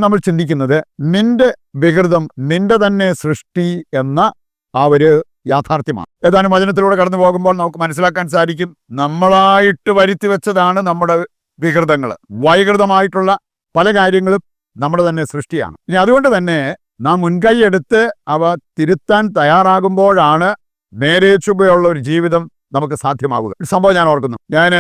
നമ്മൾ ചിന്തിക്കുന്നത് നിന്റെ വികൃതം നിന്റെ തന്നെ സൃഷ്ടി എന്ന ആ ഒരു യാഥാർത്ഥ്യമാണ്. ഏതാനും വചനത്തിലൂടെ കടന്നു പോകുമ്പോൾ നമുക്ക് മനസ്സിലാക്കാൻ സാധിക്കും, നമ്മളായിട്ട് വരുത്തി വെച്ചതാണ് നമ്മുടെ വികൃതങ്ങൾ. വൈകൃതമായിട്ടുള്ള പല കാര്യങ്ങളും നമ്മുടെ തന്നെ സൃഷ്ടിയാണ്. ഇനി അതുകൊണ്ട് തന്നെ നാം മുൻകൈ എടുത്ത് അവ തിരുത്താൻ തയ്യാറാകുമ്പോഴാണ് നേരെ ചൊവ്വയുള്ള ഒരു ജീവിതം നമുക്ക് സാധ്യമാകുക. ഒരു സംഭവം ഞാൻ ഓർക്കുന്നു. ഞാൻ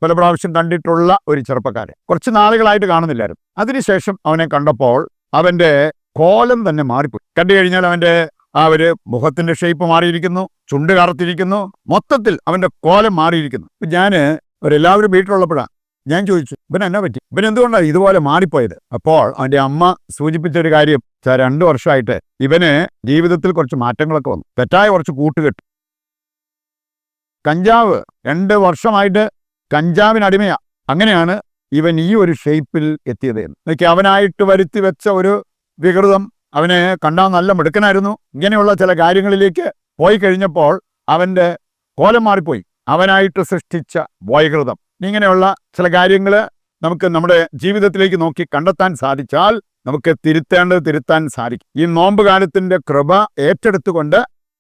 പല പ്രാവശ്യം കണ്ടിട്ടുള്ള ഒരു ചെറുപ്പക്കാരൻ കുറച്ച് നാളുകളായിട്ട് കാണുന്നില്ലായിരുന്നു. അതിനുശേഷം അവനെ കണ്ടപ്പോൾ അവന്റെ കോലം തന്നെ മാറിപ്പോയി. കണ്ടു കഴിഞ്ഞാൽ അവന്റെ ആ ഒരു മുഖത്തിന്റെ ഷേപ്പ് മാറിയിരിക്കുന്നു, ചുണ്ട് കറുത്തിരിക്കുന്നു, മൊത്തത്തിൽ അവന്റെ കോലം മാറിയിരിക്കുന്നു. ഞാന് അവരെല്ലാവരും വീട്ടിലുള്ളപ്പോഴാണ് ഞാൻ ചോദിച്ചു, ഇവൻ എന്നാ പറ്റി, ഇവൻ എന്തുകൊണ്ടാണ് ഇതുപോലെ മാറിപ്പോയത്? അപ്പോൾ അവന്റെ അമ്മ സൂചിപ്പിച്ചൊരു കാര്യം, 2 വർഷമായിട്ട് ഇവന് ജീവിതത്തിൽ കുറച്ച് മാറ്റങ്ങളൊക്കെ വന്നു. തെറ്റായ കുറച്ച് കൂട്ടുകെട്ട്, കഞ്ചാവ്, 2 വർഷമായിട്ട് കഞ്ചാവിനടിമയാ. അങ്ങനെയാണ് ഇവൻ ഈ ഒരു ഷേപ്പിൽ എത്തിയത്. എന്നൊക്കെ അവനായിട്ട് വരുത്തി വെച്ച ഒരു വികൃതം, അവനെ കണ്ടാൽ നല്ല മിടുക്കനായിരുന്നു. ഇങ്ങനെയുള്ള ചില കാര്യങ്ങളിലേക്ക് പോയി കഴിഞ്ഞപ്പോൾ അവന്റെ കോലം മാറിപ്പോയി. അവനായിട്ട് സൃഷ്ടിച്ച വൈകൃതം. ഇങ്ങനെയുള്ള ചില കാര്യങ്ങൾ നമുക്ക് നമ്മുടെ ജീവിതത്തിലേക്ക് നോക്കി കണ്ടെത്താൻ സാധിച്ചാൽ നമുക്ക് തിരുത്താൻ സാധിക്കും. ഈ നോമ്പ് കാലത്തിന്റെ കൃപ ഏറ്റെടുത്തുകൊണ്ട്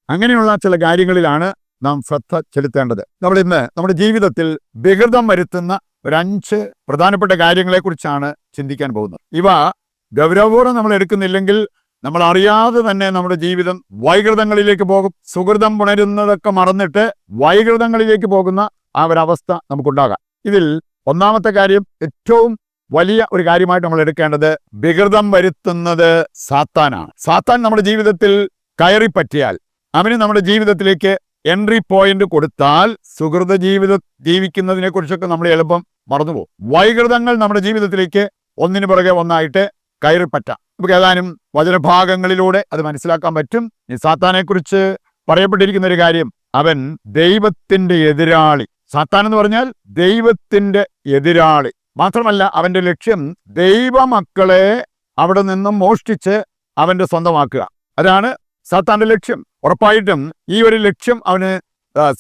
അങ്ങനെയുള്ള ചില കാര്യങ്ങളിലാണ് നാം ശ്രദ്ധ ചെലുത്തേണ്ടത്. നമ്മൾ ഇന്ന് നമ്മുടെ ജീവിതത്തിൽ വികൃതം വരുത്തുന്ന ഒരു 5 പ്രധാനപ്പെട്ട കാര്യങ്ങളെക്കുറിച്ചാണ് ചിന്തിക്കാൻ പോകുന്നത്. ഇവ ഗൗരവപൂർവ്വം നമ്മൾ എടുക്കുന്നില്ലെങ്കിൽ നമ്മൾ അറിയാതെ തന്നെ നമ്മുടെ ജീവിതം വൈകൃതങ്ങളിലേക്ക് പോകും. സുഹൃതം പുണരുന്നതൊക്കെ മറന്നിട്ട് വൈകൃതങ്ങളിലേക്ക് പോകുന്ന ആ ഒരവസ്ഥ നമുക്കുണ്ടാകാം. ഇതിൽ ഒന്നാമത്തെ കാര്യം, ഏറ്റവും വലിയ ഒരു കാര്യമായിട്ട് നമ്മൾ എടുക്കേണ്ടത്, വികൃതം വരുത്തുന്നത് സാത്താനാണ്. സാത്താൻ നമ്മുടെ ജീവിതത്തിൽ കയറി പറ്റിയാൽ, അവന് നമ്മുടെ ജീവിതത്തിലേക്ക് എൻട്രി പോയിന്റ് കൊടുത്താൽ സുഹൃത ജീവിതം ജീവിക്കുന്നതിനെ കുറിച്ചൊക്കെ നമ്മൾ എളുപ്പം മറന്നുപോകും. വൈകൃതങ്ങൾ നമ്മുടെ ജീവിതത്തിലേക്ക് ഒന്നിനു പുറകെ ഒന്നായിട്ട് കയറി പറ്റാം. നമുക്ക് ഏതാനും വചനഭാഗങ്ങളിലൂടെ അത് മനസ്സിലാക്കാൻ പറ്റും. ഈ സാത്താനെ കുറിച്ച് പറയപ്പെട്ടിരിക്കുന്ന ഒരു കാര്യം, അവൻ ദൈവത്തിന്റെ എതിരാളി. സാത്താൻ എന്ന് പറഞ്ഞാൽ ദൈവത്തിന്റെ എതിരാളി. മാത്രമല്ല അവന്റെ ലക്ഷ്യം ദൈവമക്കളെ അവിടെ നിന്നും മോഷ്ടിച്ച് അവന്റെ സ്വന്തമാക്കുക. അതാണ് സാത്താന്റെ ലക്ഷ്യം. ഉറപ്പായിട്ടും ഈ ഒരു ലക്ഷ്യം അവന്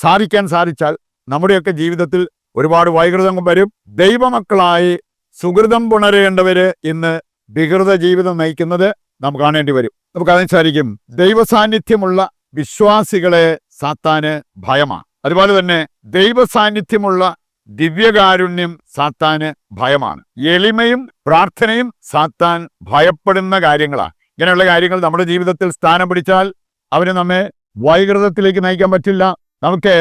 സാധിക്കാൻ സാധിച്ചാൽ നമ്മുടെയൊക്കെ ജീവിതത്തിൽ ഒരുപാട് വൈകൃതങ്ങൾ വരും. ദൈവമക്കളായി സുഹൃതം പുണരേണ്ടവര് ഇന്ന് വികൃത ജീവിതം നയിക്കുന്നത് നാം കാണേണ്ടി വരും. നമുക്ക് അതിന് സാധിക്കും. ദൈവസാന്നിധ്യമുള്ള വിശ്വാസികളെ സാത്താന് ഭയമാണ്. അതുപോലെ തന്നെ ദൈവസാന്നിധ്യമുള്ള ദിവ്യകാരുണ്യം സാത്താന് ഭയമാണ്. എളിമയും പ്രാർത്ഥനയും സാത്താൻ ഭയപ്പെടുന്ന കാര്യങ്ങളാണ്. ഇങ്ങനെയുള്ള കാര്യങ്ങൾ നമ്മുടെ ജീവിതത്തിൽ സ്ഥാനം പിടിച്ചാൽ അവന് നമ്മെ വൈകൃതത്തിലേക്ക് നയിക്കാൻ പറ്റില്ല. നമുക്ക്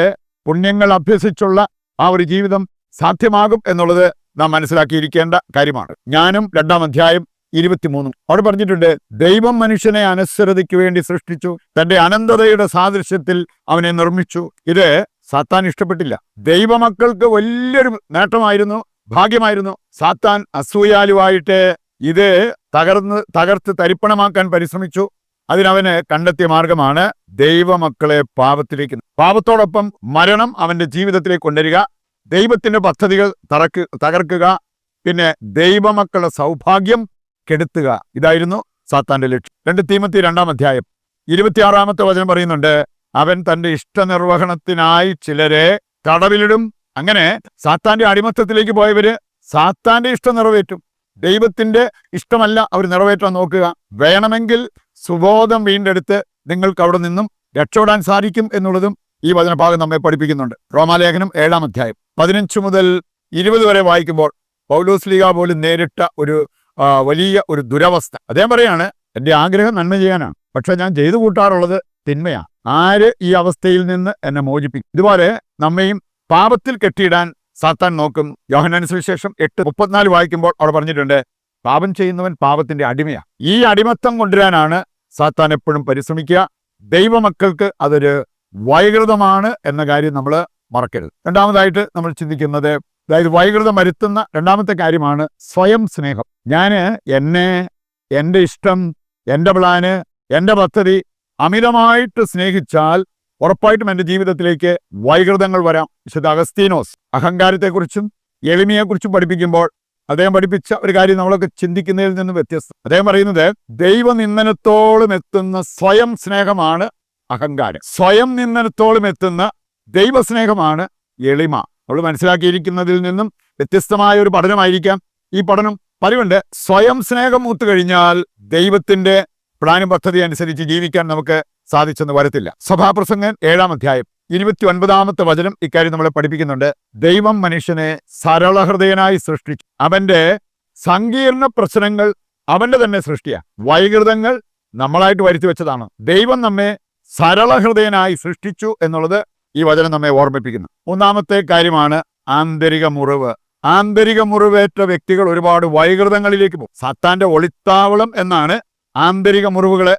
പുണ്യങ്ങൾ അഭ്യസിച്ചുള്ള ആ ഒരു ജീവിതം സാധ്യമാകും എന്നുള്ളത് നാം മനസ്സിലാക്കിയിരിക്കേണ്ട കാര്യമാണ്. ജ്ഞാനം 2-ാം അധ്യായം 23 അവിടെ പറഞ്ഞിട്ടുണ്ട്, ദൈവം മനുഷ്യനെ അനശ്വരതയ്ക്ക് വേണ്ടി സൃഷ്ടിച്ചു, തന്റെ അനന്തതയുടെ സാദൃശ്യത്തിൽ അവനെ നിർമ്മിച്ചു. ഇത് സാത്താൻ ഇഷ്ടപ്പെട്ടില്ല. ദൈവമക്കൾക്ക് വലിയൊരു നേട്ടമായിരുന്നു, ഭാഗ്യമായിരുന്നു. സാത്താൻ അസൂയാലുവായിട്ട് ഇത് തകർത്ത് തരിപ്പണമാക്കാൻ പരിശ്രമിച്ചു. അതിനവന് കണ്ടെത്തിയ മാർഗമാണ് ദൈവമക്കളെ പാപത്തിലേക്ക്, പാപത്തോടൊപ്പം മരണം അവന്റെ ജീവിതത്തിലേക്ക് കൊണ്ടുവരിക, ദൈവത്തിന്റെ പദ്ധതികൾ തകർക്കുക, പിന്നെ ദൈവമക്കളുടെ സൗഭാഗ്യം കെടുത്തുക. ഇതായിരുന്നു സാത്താന്റെ ലക്ഷ്യം. 2 തീമോത്തി 2-ാം അധ്യായം 26-ാമത്തെ വചനം പറയുന്നുണ്ട്, അവൻ തന്റെ ഇഷ്ടനിർവഹണത്തിനായി ചിലരെ തടവിലിടും. അങ്ങനെ സാത്താന്റെ അടിമത്തത്തിലേക്ക് പോയവര് സാത്താന്റെ ഇഷ്ടം നിറവേറ്റും. ദൈവത്തിന്റെ ഇഷ്ടമല്ല അവർ നിറവേറ്റാൻ നോക്കുക. വേണമെങ്കിൽ സുബോധം വീണ്ടെടുത്ത് നിങ്ങൾക്ക് അവിടെ നിന്നും രക്ഷപ്പെടാൻ സാധിക്കും എന്നുള്ളതും ഈ വചനഭാഗം നമ്മെ പഠിപ്പിക്കുന്നുണ്ട്. റോമാലേഖനം 7-ാം അധ്യായം 15 മുതൽ 20 വരെ വായിക്കുമ്പോൾ പൗലോസ് ലീഗ പോലും നേരിട്ട ഒരു വലിയ ഒരു ദുരവസ്ഥ. അദ്ദേഹം പറയാണ്, എന്റെ ആഗ്രഹം നന്മ ചെയ്യാനാണ്, പക്ഷെ ഞാൻ ചെയ്തു കൂട്ടാറുള്ളത് തിന്മയാണ്. ആര് ഈ അവസ്ഥയിൽ നിന്ന് എന്നെ മോചിപ്പിക്കും? ഇതുപോലെ നമ്മയും പാപത്തിൽ കെട്ടിയിടാൻ സാത്താൻ നോക്കും. യോഹന്നാൻ സുവിശേഷം 8:34 വായിക്കുമ്പോൾ അവിടെ പറഞ്ഞിട്ടുണ്ട്, പാപം ചെയ്യുന്നവൻ പാപത്തിന്റെ അടിമയാണ്. ഈ അടിമത്തം കൊണ്ടുവരാനാണ് സാത്താൻ എപ്പോഴും പരിശ്രമിക്കുക. ദൈവമക്കൾക്ക് അതൊരു വൈകൃതമാണ് എന്ന കാര്യം നമ്മൾ മറക്കരുത്. രണ്ടാമതായിട്ട് നമ്മൾ ചിന്തിക്കുന്നത്, അതായത് വൈകൃതം വരുത്തുന്ന രണ്ടാമത്തെ കാര്യമാണ് സ്വയം സ്നേഹം. എൻ്റെ ഇഷ്ടം, എൻ്റെ പ്ലാന്, എൻ്റെ പദ്ധതി അമിതമായിട്ട് സ്നേഹിച്ചാൽ ഉറപ്പായിട്ടും എൻ്റെ ജീവിതത്തിലേക്ക് വൈകൃതങ്ങൾ വരാം. വിശുദ്ധ അഗസ്തീനോസ് അഹങ്കാരത്തെക്കുറിച്ചും എളിമയെക്കുറിച്ചും പഠിപ്പിക്കുമ്പോൾ അദ്ദേഹം പഠിപ്പിച്ച ഒരു കാര്യം നമ്മളൊക്കെ ചിന്തിക്കുന്നതിൽ നിന്നും വ്യത്യസ്തം. അദ്ദേഹം പറയുന്നത്, ദൈവനിന്ദനത്തോളം എത്തുന്ന സ്വയം സ്നേഹമാണ് അഹങ്കാരം, സ്വയം നിന്ദനത്തോളം എത്തുന്ന ദൈവസ്നേഹമാണ് എളിമ. നമ്മൾ മനസ്സിലാക്കിയിരിക്കുന്നതിൽ നിന്നും വ്യത്യസ്തമായ ഒരു പഠനമായിരിക്കാം ഈ പഠനം. അതുകൊണ്ട് സ്വയം സ്നേഹം മൂത്തു കഴിഞ്ഞാൽ ദൈവത്തിന്റെ പ്ലാനും പദ്ധതി അനുസരിച്ച് ജീവിക്കാൻ നമുക്ക് സാധിച്ചെന്ന് വരത്തില്ല. സഭാപ്രസംഗൻ 7-ാം അധ്യായം 29-ാമത്തെ വചനം ഇക്കാര്യം നമ്മളെ പഠിപ്പിക്കുന്നുണ്ട്. ദൈവം മനുഷ്യനെ സരളഹൃദയനായി സൃഷ്ടിച്ചു. അവന്റെ സങ്കീർണ പ്രശ്നങ്ങൾ അവന്റെ തന്നെ സൃഷ്ടിയാ. വൈകൃതങ്ങൾ നമ്മളായിട്ട് വരുത്തി വെച്ചതാണ്. ദൈവം നമ്മെ സരളഹൃദയനായി സൃഷ്ടിച്ചു എന്നുള്ളത് ഈ വചനം നമ്മെ ഓർമ്മിപ്പിക്കുന്നു. 3-ാമത്തെ കാര്യമാണ് ആന്തരിക മുറിവ്. ആന്തരിക മുറിവേറ്റ വ്യക്തികൾ ഒരുപാട് വൈകൃതങ്ങളിലേക്ക് പോകും. സാത്താന്റെ ഒളിത്താവളം എന്നാണ് ആന്തരിക മുറിവുകളെ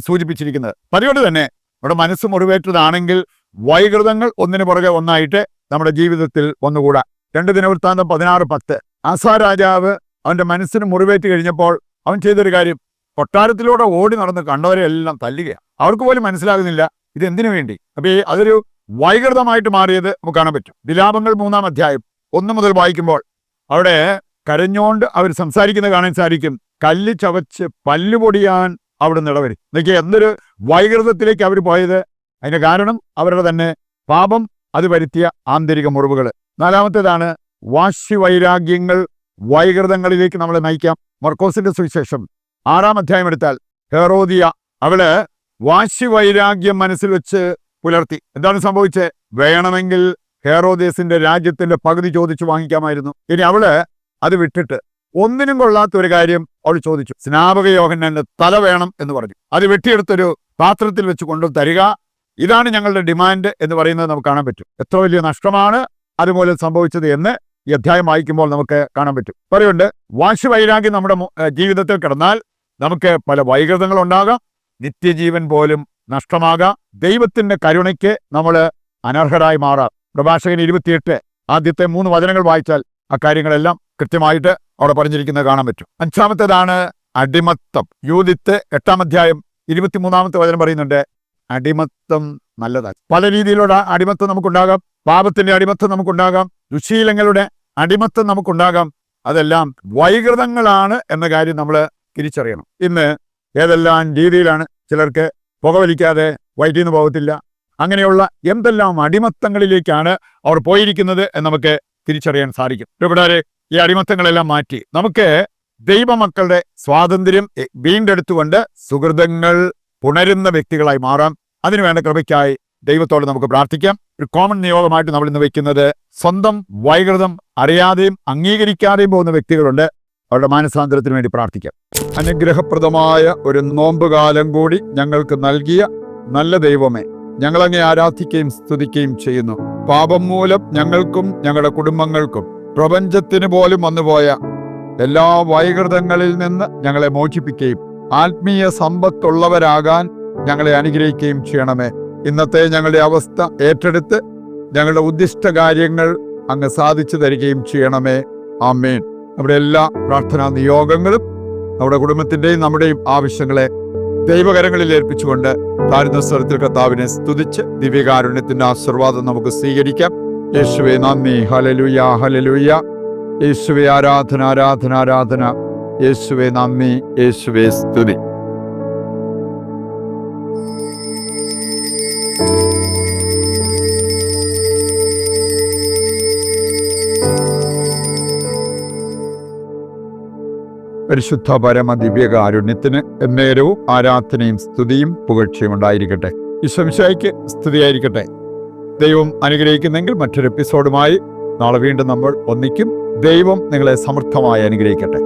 സൂചിപ്പിച്ചിരിക്കുന്നത്. അതുകൊണ്ട് തന്നെ നമ്മുടെ മനസ്സ് മുറിവേറ്റതാണെങ്കിൽ വൈകൃതങ്ങൾ ഒന്നിനു പുറകെ ഒന്നായിട്ട് നമ്മുടെ ജീവിതത്തിൽ വന്നുകൂടാ. 2 ദിനവൃത്താന്തം 16:10. ആസാ രാജാവ് അവന്റെ മനസ്സിന് മുറിവേറ്റ് കഴിഞ്ഞപ്പോൾ അവൻ ചെയ്തൊരു കാര്യം, കൊട്ടാരത്തിലൂടെ ഓടി നടന്ന് കണ്ടവരെ എല്ലാം തല്ലുകയാണ്. അവർക്ക് പോലും മനസ്സിലാകുന്നില്ല ഇത് എന്തിനു വേണ്ടി. അപ്പൊ അതൊരു വൈകൃതമായിട്ട് മാറിയത് നമുക്ക് കാണാൻ പറ്റും. വിലാപങ്ങൾ 3-ാം അധ്യായം 1 മുതൽ വായിക്കുമ്പോൾ അവിടെ കരഞ്ഞോണ്ട് അവർ സംസാരിക്കുന്നത് കാണാൻ സാധിക്കും. കല്ല് ചവച്ച് പല്ലുപൊടിയാൻ അവിടെ നിടവരും. എന്നൊക്കെ എന്തൊരു വൈകൃതത്തിലേക്ക് അവർ പോയത്. അതിന്റെ കാരണം അവരുടെ തന്നെ പാപം അത് വരുത്തിയ ആന്തരിക മുറിവുകൾ. 4-ാമത്തേതാണ് വാശി വൈരാഗ്യങ്ങൾ വൈകൃതങ്ങളിലേക്ക് നമ്മളെ നയിക്കാം. മർക്കോസിന്റെ സുവിശേഷം 6-ാം അധ്യായം എടുത്താൽ ഹെറോദിയ അവള് വാശി വൈരാഗ്യം മനസ്സിൽ വെച്ച് പുലർത്തി. എന്താണ് സംഭവിച്ചത്? വേണമെങ്കിൽ ഹെറോദേസിന്റെ രാജ്യത്തിന്റെ പകുതി ചോദിച്ചു വാങ്ങിക്കാമായിരുന്നു. ഇനി അവള് അത് വിട്ടിട്ട് ഒന്നിനും കൊള്ളാത്ത ഒരു കാര്യം അവൾ ചോദിച്ചു. സ്നാപക യോഹന്നാന്റെ തല വേണം എന്ന് പറഞ്ഞു. അത് വെട്ടിയെടുത്തൊരു പാത്രത്തിൽ വെച്ച് കൊണ്ടു തരിക, ഇതാണ് ഞങ്ങളുടെ ഡിമാൻഡ് എന്ന് പറയുന്നത് നമുക്ക് കാണാൻ പറ്റും. എത്ര വലിയ നഷ്ടമാണ് അതുപോലെ സംഭവിച്ചത് എന്ന് ഈ അധ്യായം വായിക്കുമ്പോൾ നമുക്ക് കാണാൻ പറ്റും. പറയുന്നുണ്ട് വാശി വൈരാഗ്യം നമ്മുടെ ജീവിതത്തിൽ കിടന്നാൽ നമുക്ക് പല വൈകൃതങ്ങൾ ഉണ്ടാകാം, നിത്യജീവൻ പോലും നഷ്ടമാകാം, ദൈവത്തിന്റെ കരുണയ്ക്ക് നമ്മൾ അനർഹരായി മാറാം. പ്രഭാഷകൻ 28 ആദ്യത്തെ 3 വചനങ്ങൾ വായിച്ചാൽ ആ കാര്യങ്ങളെല്ലാം കൃത്യമായിട്ട് അവിടെ പറഞ്ഞിരിക്കുന്നത് കാണാൻ പറ്റും. 5-ാമത്തേതാണ് അടിമത്തം. യൂദിത്ത് 8-ാം അധ്യായം 23-ാമത്തെ വചനം പറയുന്നുണ്ട്, അടിമത്തം നല്ലതാണ്. പല രീതിയിലുള്ള അടിമത്തം നമുക്കുണ്ടാകാം. പാപത്തിന്റെ അടിമത്തം നമുക്കുണ്ടാകാം, ദുശീലങ്ങളുടെ അടിമത്തം നമുക്കുണ്ടാകാം. അതെല്ലാം വൈകൃതങ്ങളാണ് എന്ന കാര്യം നമ്മൾ തിരിച്ചറിയണം. ഇന്ന് ഏതെല്ലാം രീതിയിലാണ് ചിലർക്ക് പുകവലിക്കാതെ വയറ്റിൽ നിന്ന് പോകത്തില്ല. അങ്ങനെയുള്ള എന്തെല്ലാം അടിമത്തങ്ങളിലേക്കാണ് അവർ പോയിരിക്കുന്നത് എന്ന് നമുക്ക് തിരിച്ചറിയാൻ സാധിക്കും. ഇവിടെ ഈ അടിമത്തങ്ങളെല്ലാം മാറ്റി നമുക്ക് ദൈവമക്കളുടെ സ്വാതന്ത്ര്യം വീണ്ടെടുത്തുകൊണ്ട് സുഹൃതങ്ങൾ പുണരുന്ന വ്യക്തികളായി മാറാം. അതിനുവേണ്ട കൃപയ്ക്കായി ദൈവത്തോട് നമുക്ക് പ്രാർത്ഥിക്കാം. ഒരു കോമൺ നിയോഗമായിട്ട് നമ്മൾ ഇന്ന് വയ്ക്കുന്നത്, സ്വന്തം വൈകൃതം അറിയാതെയും അംഗീകരിക്കാതെയും പോകുന്ന വ്യക്തികളുണ്ട്, അവരുടെ മാനസാന്തരത്തിന് വേണ്ടി പ്രാർത്ഥിക്കാം. അനുഗ്രഹപ്രദമായ ഒരു നോമ്പുകാലം കൂടി ഞങ്ങൾക്ക് നൽകിയ നല്ല ദൈവമേ, ഞങ്ങളങ്ങെ ആരാധിക്കുകയും സ്തുതിക്കുകയും ചെയ്യുന്നു. പാപം മൂലം ഞങ്ങൾക്കും ഞങ്ങളുടെ കുടുംബങ്ങൾക്കും പ്രപഞ്ചത്തിന് പോലും വന്നുപോയ എല്ലാ വൈകൃതങ്ങളിൽ നിന്ന് ഞങ്ങളെ മോചിപ്പിക്കുകയും ആത്മീയ സമ്പത്തുള്ളവരാകാൻ ഞങ്ങളെ അനുഗ്രഹിക്കുകയും ചെയ്യണമേ. ഇന്നത്തെ ഞങ്ങളുടെ അവസ്ഥ ഏറ്റെടുത്ത് ഞങ്ങളുടെ ഉദ്ദിഷ്ട കാര്യങ്ങൾ അങ്ങ് സാധിച്ചു തരികയും ചെയ്യണമേ. ആമേൻ. നമ്മുടെ എല്ലാ പ്രാർത്ഥനാ നിയോഗങ്ങളും നമ്മുടെ കുടുംബത്തിന്റെയും നമ്മുടെയും ആവശ്യങ്ങളെ ദൈവകരങ്ങളിൽ ഏൽപ്പിച്ചുകൊണ്ട് താഴ്ന്ന സ്വരത്തിൽ കർത്താവിനെ സ്തുതിച്ച് ദിവ്യകാരുണ്യത്തിന്റെ ആശീർവാദം നമുക്ക് സ്വീകരിക്കാം. യേശുവേ നന്ദി, ഹല്ലേലൂയ ഹല്ലേലൂയ. യേശുവേ ആരാധന ആരാധന ആരാധന. യേശുവേ നന്ദി, യേശുവേ സ്തുതി. പരിശുദ്ധ പരമ ദിവ്യകാരുണ്യത്തിന് എന്നേരവും ആരാധനയും സ്തുതിയും പുകഴ്ചയും ഉണ്ടായിരിക്കട്ടെ. ഈശോമിശിഹായ്ക്ക് സ്തുതിയായിരിക്കട്ടെ. ദൈവം അനുഗ്രഹിക്കുന്നെങ്കിൽ മറ്റൊരു എപ്പിസോഡുമായി നാളെ വീണ്ടും നമ്മൾ ഒന്നിക്കും. ദൈവം നിങ്ങളെ സമൃദ്ധമായി അനുഗ്രഹിക്കട്ടെ.